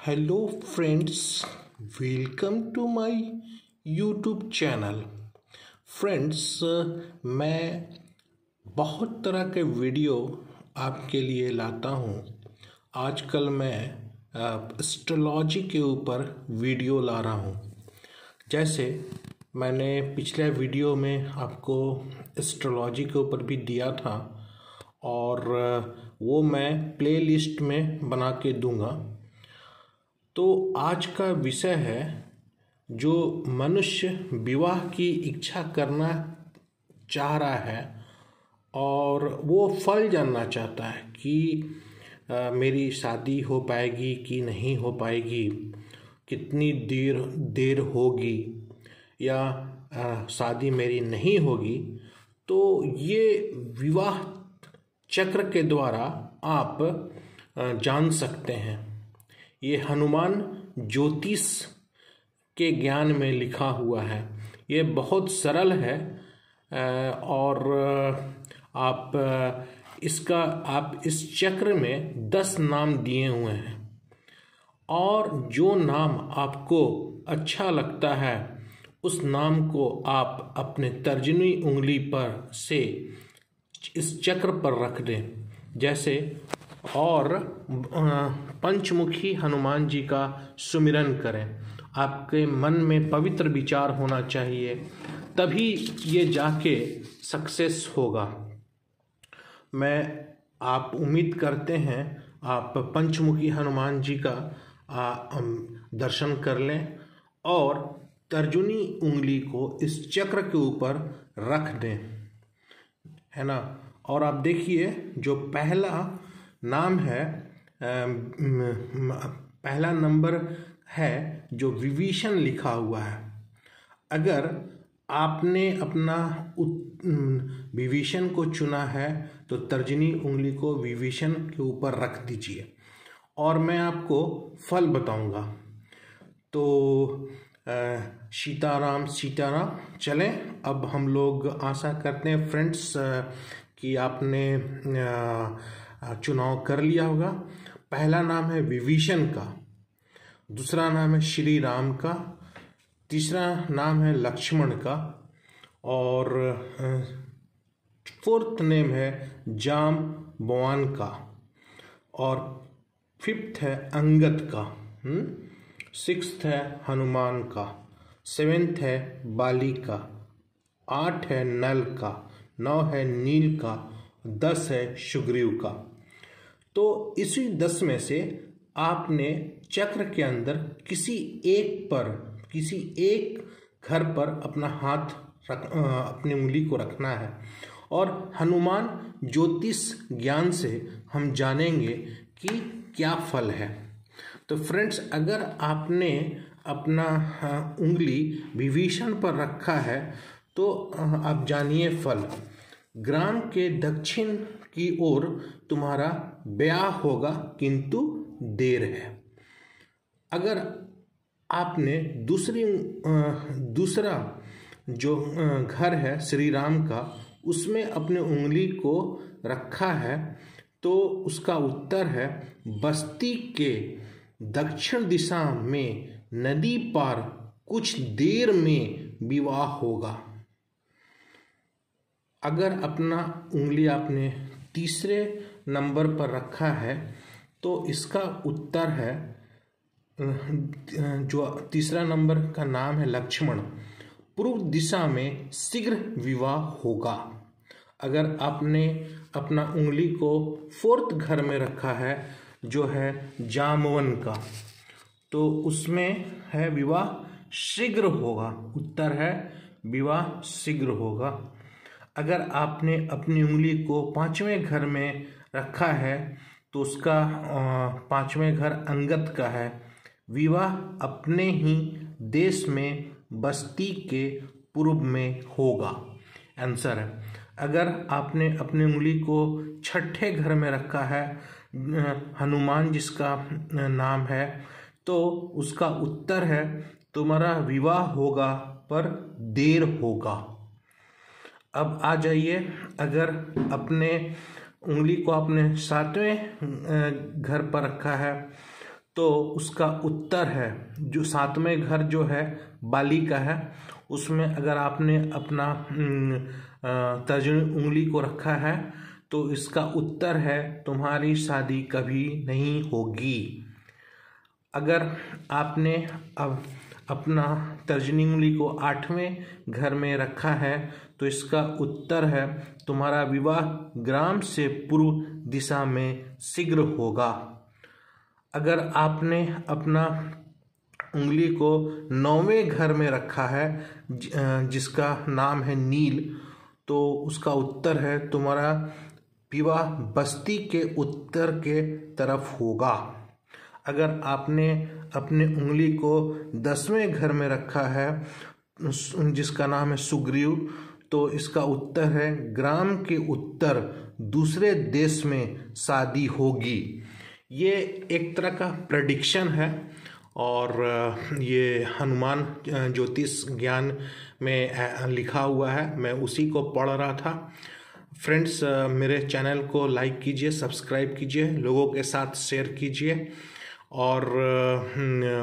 Hello friends, welcome to my YouTube channel. Friends, मैं बहुत तरह के वीडियो आपके लिए लाता हूँ। आजकल मैं एस्ट्रोलॉजी के ऊपर वीडियो ला रहा हूँ। जैसे मैंने पिछले वीडियो में आपको एस्ट्रोलॉजी के ऊपर भी दिया था और वो मैं प्लेलिस्ट में बना के दूंगा। तो आज का विषय है, जो मनुष्य विवाह की इच्छा करना चाह रहा है और वो फल जानना चाहता है कि मेरी शादी हो पाएगी कि नहीं हो पाएगी, कितनी देर होगी या शादी मेरी नहीं होगी। तो ये विवाह चक्र के द्वारा आप जान सकते हैं। ये हनुमान ज्योतिष के ज्ञान में लिखा हुआ है। ये बहुत सरल है और आप इस चक्र में 10 नाम दिए हुए हैं और जो नाम आपको अच्छा लगता है उस नाम को आप अपने तर्जनी उंगली पर से इस चक्र पर रख दें। जैसे और पंचमुखी हनुमान जी का सुमिरन करें। आपके मन में पवित्र विचार होना चाहिए, तभी ये जाके सक्सेस होगा। आप उम्मीद करते हैं आप पंचमुखी हनुमान जी का दर्शन कर लें और तर्जनी उंगली को इस चक्र के ऊपर रख दें, है ना। और आप देखिए, जो पहला नाम है, पहला नंबर है जो विभीषण लिखा हुआ है। अगर आपने अपना विभीषण को चुना है तो तर्जनी उंगली को विभीषण के ऊपर रख दीजिए और मैं आपको फल बताऊंगा। तो सीताराम सीताराम। चलें, अब हम लोग आशा करते हैं फ्रेंड्स कि आपने चुनाव कर लिया होगा। पहला नाम है विभीषण का, दूसरा नाम है श्री राम का, तीसरा नाम है लक्ष्मण का और फोर्थ नेम है जाम्बवान का और फिफ्थ है अंगद का, सिक्स्थ है हनुमान का, सेवेंथ है बाली का, 8 है नल का, 9 है नील का, 10 है सुग्रीव का। तो इसी 10 में से आपने चक्र के अंदर किसी एक घर पर अपना हाथ अपनी उंगली को रखना है और हनुमान ज्योतिष ज्ञान से हम जानेंगे कि क्या फल है। तो फ्रेंड्स, अगर आपने अपना उंगली विभीषण पर रखा है तो आप जानिए फल। ग्राम के दक्षिण की ओर तुम्हारा ब्याह होगा किंतु देर है। अगर आपने दूसरा जो घर है श्री राम का, उसमें अपने उंगली को रखा है तो उसका उत्तर है बस्ती के दक्षिण दिशा में नदी पार कुछ देर में विवाह होगा। अगर अपना उंगली आपने तीसरे नंबर पर रखा है तो इसका उत्तर है, जो तीसरा नंबर का नाम है लक्ष्मण, पूर्व दिशा में शीघ्र विवाह होगा। अगर आपने अपना उंगली को फोर्थ घर में रखा है जो है जामवन का, तो उसमें है विवाह शीघ्र होगा। उत्तर है विवाह शीघ्र होगा। अगर आपने अपनी उंगली को 5वें घर में रखा है तो उसका 5वें घर अंगद का है, विवाह अपने ही देश में बस्ती के पूर्व में होगा। आंसर है। अगर आपने अपनी उंगली को 6ठे घर में रखा है, हनुमान जिसका नाम है, तो उसका उत्तर है तुम्हारा विवाह होगा पर देर होगा। अब आ जाइए, अगर अपने उंगली को आपने 7वें घर पर रखा है तो उसका उत्तर है जो सातवें घर जो है बाली का है, उसमें अगर आपने अपना तर्जनी उंगली को रखा है तो इसका उत्तर है तुम्हारी शादी कभी नहीं होगी। अगर आपने अब अपना तर्जनी उंगली को 8वें घर में रखा है तो इसका उत्तर है तुम्हारा विवाह ग्राम से पूर्व दिशा में शीघ्र होगा। अगर आपने अपना उंगली को 9वें घर में रखा है जिसका नाम है नील, तो उसका उत्तर है तुम्हारा विवाह बस्ती के उत्तर के तरफ होगा। अगर आपने अपने उंगली को 10वें घर में रखा है जिसका नाम है सुग्रीव, तो इसका उत्तर है ग्राम के उत्तर दूसरे देश में शादी होगी। ये एक तरह का प्रेडिक्शन है और ये हनुमान ज्योतिष ज्ञान में लिखा हुआ है, मैं उसी को पढ़ रहा था। फ्रेंड्स, मेरे चैनल को लाइक कीजिए, सब्सक्राइब कीजिए, लोगों के साथ शेयर कीजिए और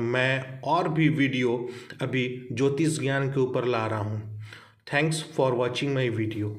मैं और भी वीडियो अभी ज्योतिष ज्ञान के ऊपर ला रहा हूँ। Thanks for watching my video.